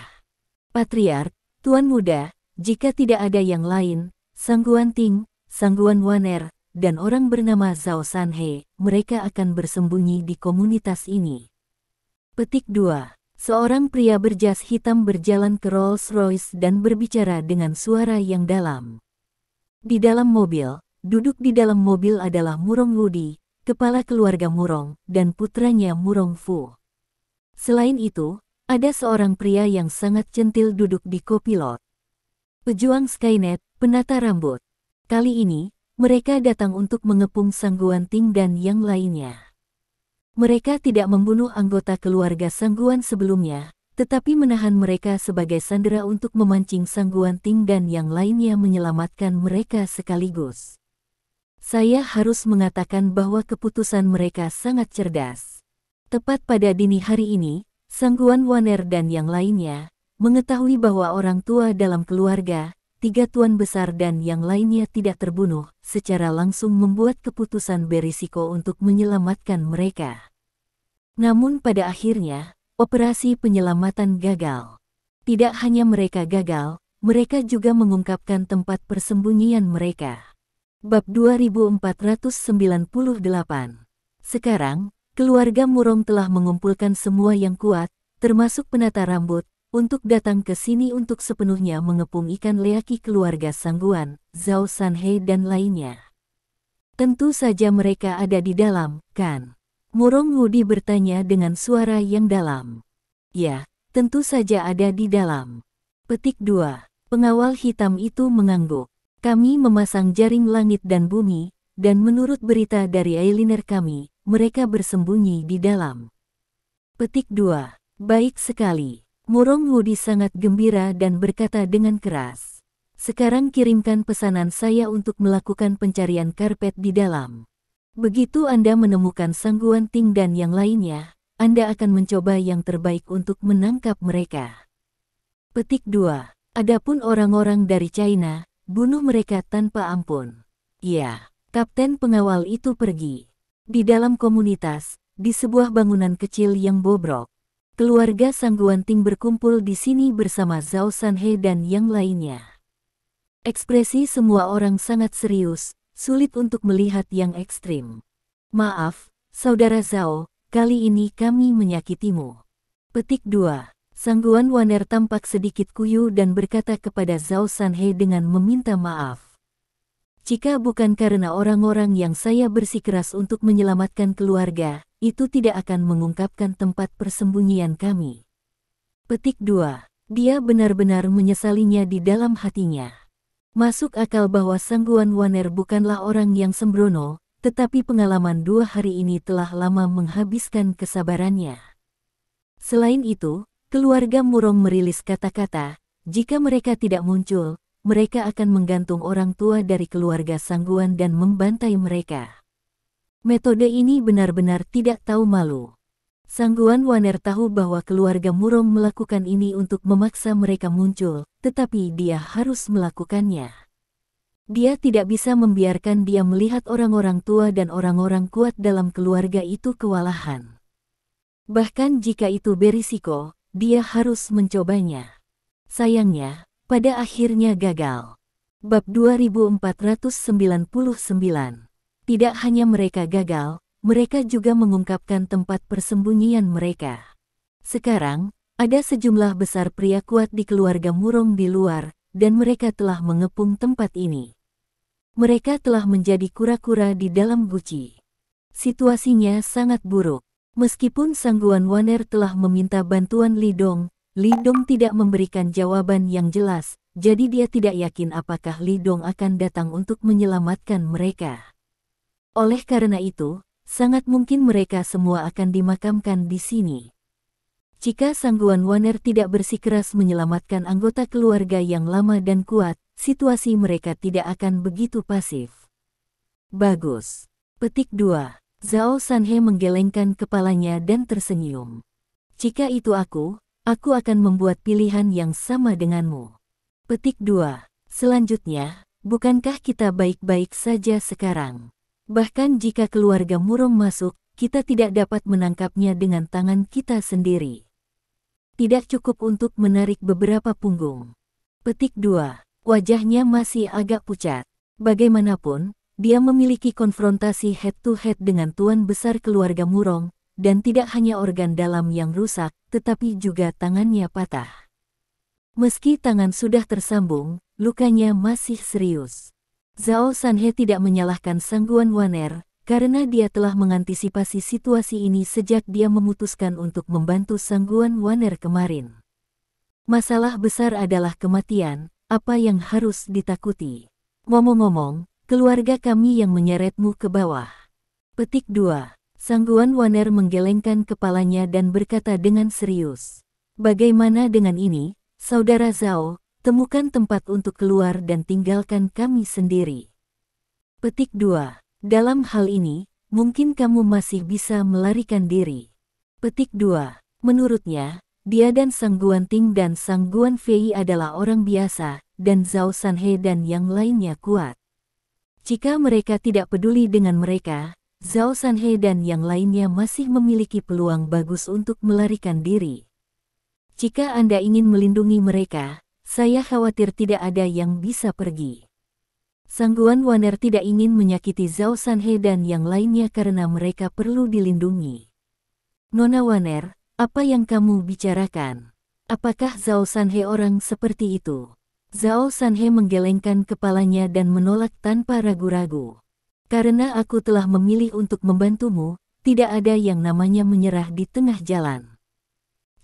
Patriark, Tuan Muda, jika tidak ada yang lain, Sangguan Ting, Sangguan Waner, dan orang bernama Zhao Sanhe, mereka akan bersembunyi di komunitas ini. Petik 2. Seorang pria berjas hitam berjalan ke Rolls-Royce dan berbicara dengan suara yang dalam. Di dalam mobil, duduk di dalam mobil adalah Murong Wudi, kepala keluarga Murong, dan putranya Murong Fu. Selain itu, ada seorang pria yang sangat centil duduk di kopilot. Pejuang Skynet, penata rambut. Kali ini, mereka datang untuk mengepung Sangguan Ting dan yang lainnya. Mereka tidak membunuh anggota keluarga Sangguan sebelumnya, tetapi menahan mereka sebagai sandera untuk memancing Sangguan Ting dan yang lainnya menyelamatkan mereka sekaligus. Saya harus mengatakan bahwa keputusan mereka sangat cerdas. Tepat pada dini hari ini, Sangguan Waner dan yang lainnya, mengetahui bahwa orang tua dalam keluarga, 3 tuan besar dan yang lainnya tidak terbunuh, secara langsung membuat keputusan berisiko untuk menyelamatkan mereka. Namun pada akhirnya, operasi penyelamatan gagal. Tidak hanya mereka gagal, mereka juga mengungkapkan tempat persembunyian mereka. Bab 2498. Sekarang, keluarga Murong telah mengumpulkan semua yang kuat, termasuk penata rambut, untuk datang ke sini untuk sepenuhnya mengepung ikan leaki keluarga Sangguan, Zhao Sanhe dan lainnya. Tentu saja mereka ada di dalam, kan? Murong Wudi bertanya dengan suara yang dalam. Ya, tentu saja ada di dalam. Petik 2. Pengawal hitam itu mengangguk. Kami memasang jaring langit dan bumi, dan menurut berita dari airliner kami, mereka bersembunyi di dalam. Petik 2. Baik sekali. Murong Wudi sangat gembira dan berkata dengan keras. Sekarang kirimkan pesanan saya untuk melakukan pencarian karpet di dalam. Begitu Anda menemukan Sangguan Ting dan yang lainnya, Anda akan mencoba yang terbaik untuk menangkap mereka. Petik 2. Adapun orang-orang dari China, bunuh mereka tanpa ampun. Ya, kapten pengawal itu pergi. Di dalam komunitas, di sebuah bangunan kecil yang bobrok, keluarga Sang Guanting berkumpul di sini bersama Zhao Sanhe dan yang lainnya. Ekspresi semua orang sangat serius, sulit untuk melihat yang ekstrim. Maaf, Saudara Zhao, kali ini kami menyakitimu. Petik 2. Sang Guan Waner tampak sedikit kuyu dan berkata kepada Zhao Sanhe dengan meminta maaf. Jika bukan karena orang-orang yang saya bersikeras untuk menyelamatkan keluarga, itu tidak akan mengungkapkan tempat persembunyian kami. Petik 2. Dia benar-benar menyesalinya di dalam hatinya. Masuk akal bahwa Sang Guan Waner bukanlah orang yang sembrono, tetapi pengalaman 2 hari ini telah lama menghabiskan kesabarannya. Selain itu, keluarga Murong merilis kata-kata, jika mereka tidak muncul, mereka akan menggantung orang tua dari keluarga Sang Guan dan membantai mereka. Metode ini benar-benar tidak tahu malu. Sang Guan Waner tahu bahwa keluarga Murong melakukan ini untuk memaksa mereka muncul, tetapi dia harus melakukannya. Dia tidak bisa membiarkan dia melihat orang-orang tua dan orang-orang kuat dalam keluarga itu kewalahan. Bahkan jika itu berisiko, dia harus mencobanya. Sayangnya, pada akhirnya gagal. Bab 2499. Tidak hanya mereka gagal, mereka juga mengungkapkan tempat persembunyian mereka. Sekarang, ada sejumlah besar pria kuat di keluarga Murong di luar, dan mereka telah mengepung tempat ini. Mereka telah menjadi kura-kura di dalam guci. Situasinya sangat buruk. Meskipun Sang Guan Waner telah meminta bantuan Li Dong tidak memberikan jawaban yang jelas, jadi dia tidak yakin apakah Li Dong akan datang untuk menyelamatkan mereka. Oleh karena itu, sangat mungkin mereka semua akan dimakamkan di sini. Jika Sang Guan Waner tidak bersikeras menyelamatkan anggota keluarga yang lama dan kuat, situasi mereka tidak akan begitu pasif. Bagus. Petik 2. Zhao Sanhe menggelengkan kepalanya dan tersenyum. Jika itu aku akan membuat pilihan yang sama denganmu. Petik 2. Selanjutnya, bukankah kita baik-baik saja sekarang? Bahkan jika keluarga Murong masuk, kita tidak dapat menangkapnya dengan tangan kita sendiri. Tidak cukup untuk menarik beberapa punggung. Petik 2. Wajahnya masih agak pucat. Bagaimanapun, dia memiliki konfrontasi head-to-head dengan tuan besar keluarga Murong, dan tidak hanya organ dalam yang rusak, tetapi juga tangannya patah. Meski tangan sudah tersambung, lukanya masih serius. Zhao Sanhe tidak menyalahkan Sang Guan Waner, karena dia telah mengantisipasi situasi ini sejak dia memutuskan untuk membantu Sang Guan Waner kemarin. Masalah besar adalah kematian, apa yang harus ditakuti. Ngomong-ngomong, keluarga kami yang menyeretmu ke bawah. Petik 2. Sang Guan Waner menggelengkan kepalanya dan berkata dengan serius. Bagaimana dengan ini, Saudara Zhao, temukan tempat untuk keluar dan tinggalkan kami sendiri. Petik 2. Dalam hal ini, mungkin kamu masih bisa melarikan diri. Petik 2. Menurutnya, dia dan Sang Guanting dan Sang Guan Fei adalah orang biasa, dan Zhao Sanhe dan yang lainnya kuat. Jika mereka tidak peduli dengan mereka, Zhao Sanhe dan yang lainnya masih memiliki peluang bagus untuk melarikan diri. Jika Anda ingin melindungi mereka, saya khawatir tidak ada yang bisa pergi. Sang Guan Waner tidak ingin menyakiti Zhao Sanhe dan yang lainnya karena mereka perlu dilindungi. Nona Waner, apa yang kamu bicarakan? Apakah Zhao Sanhe orang seperti itu? Zhao Sanhe menggelengkan kepalanya dan menolak tanpa ragu-ragu. Karena aku telah memilih untuk membantumu, tidak ada yang namanya menyerah di tengah jalan.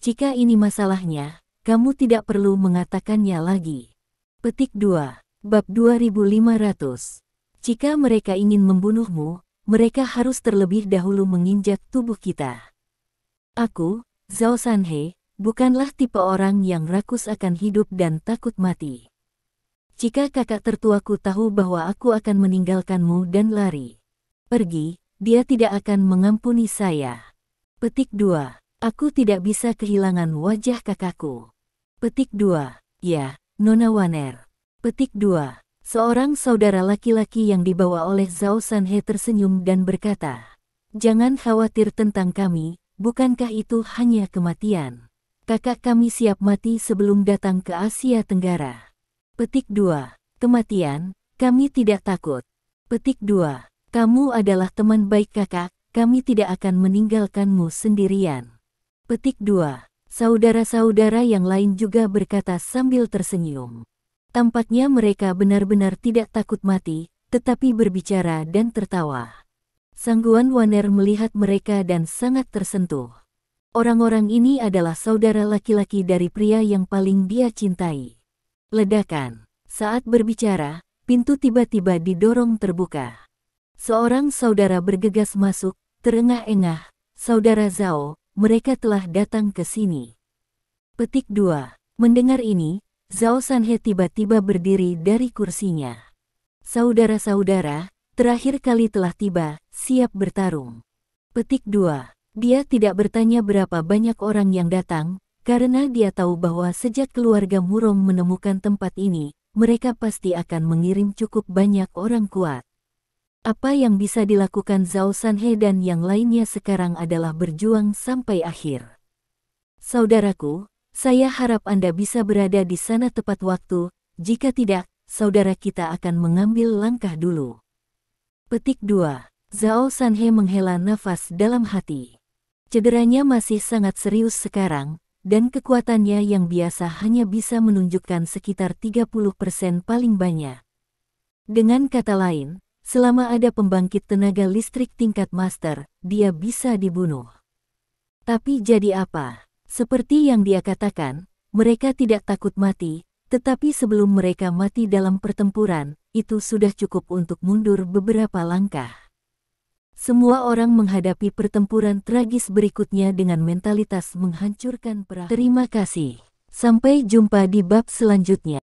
Jika ini masalahnya, kamu tidak perlu mengatakannya lagi. Petik 2. Bab 2500. Jika mereka ingin membunuhmu, mereka harus terlebih dahulu menginjak tubuh kita. Aku, Zhao Sanhe, bukanlah tipe orang yang rakus akan hidup dan takut mati. Jika kakak tertuaku tahu bahwa aku akan meninggalkanmu dan lari pergi, dia tidak akan mengampuni saya. Petik 2. Aku tidak bisa kehilangan wajah kakakku. Petik 2. Ya, Nona Waner. Petik 2. Seorang saudara laki-laki yang dibawa oleh Zhao Sanhe tersenyum dan berkata, "Jangan khawatir tentang kami, bukankah itu hanya kematian? Kakak kami siap mati sebelum datang ke Asia Tenggara." Petik 2. Kematian, kami tidak takut. Petik 2. Kamu adalah teman baik kakak, kami tidak akan meninggalkanmu sendirian. Petik 2. Saudara-saudara yang lain juga berkata sambil tersenyum. Tampaknya mereka benar-benar tidak takut mati, tetapi berbicara dan tertawa. Sangguan Waner melihat mereka dan sangat tersentuh. Orang-orang ini adalah saudara laki-laki dari pria yang paling dia cintai. Ledakan. Saat berbicara, pintu tiba-tiba didorong terbuka. Seorang saudara bergegas masuk, terengah-engah, "Saudara Zhao, mereka telah datang ke sini." Petik 2. Mendengar ini, Zhao Sanhe tiba-tiba berdiri dari kursinya. "Saudara-saudara, terakhir kali telah tiba, siap bertarung." Petik 2. Dia tidak bertanya berapa banyak orang yang datang, karena dia tahu bahwa sejak keluarga Murong menemukan tempat ini, mereka pasti akan mengirim cukup banyak orang kuat. Apa yang bisa dilakukan Zhao Sanhe dan yang lainnya sekarang adalah berjuang sampai akhir. "Saudaraku, saya harap Anda bisa berada di sana tepat waktu, jika tidak, saudara kita akan mengambil langkah dulu." Petik 2. Zhao Sanhe menghela nafas dalam hati. Cederanya masih sangat serius sekarang, dan kekuatannya yang biasa hanya bisa menunjukkan sekitar 30% paling banyak. Dengan kata lain, selama ada pembangkit tenaga listrik tingkat master, dia bisa dibunuh. Tapi jadi apa? Seperti yang dia katakan, mereka tidak takut mati, tetapi sebelum mereka mati dalam pertempuran, itu sudah cukup untuk mundur beberapa langkah. Semua orang menghadapi pertempuran tragis berikutnya dengan mentalitas menghancurkan perahu. Terima kasih. Sampai jumpa di bab selanjutnya.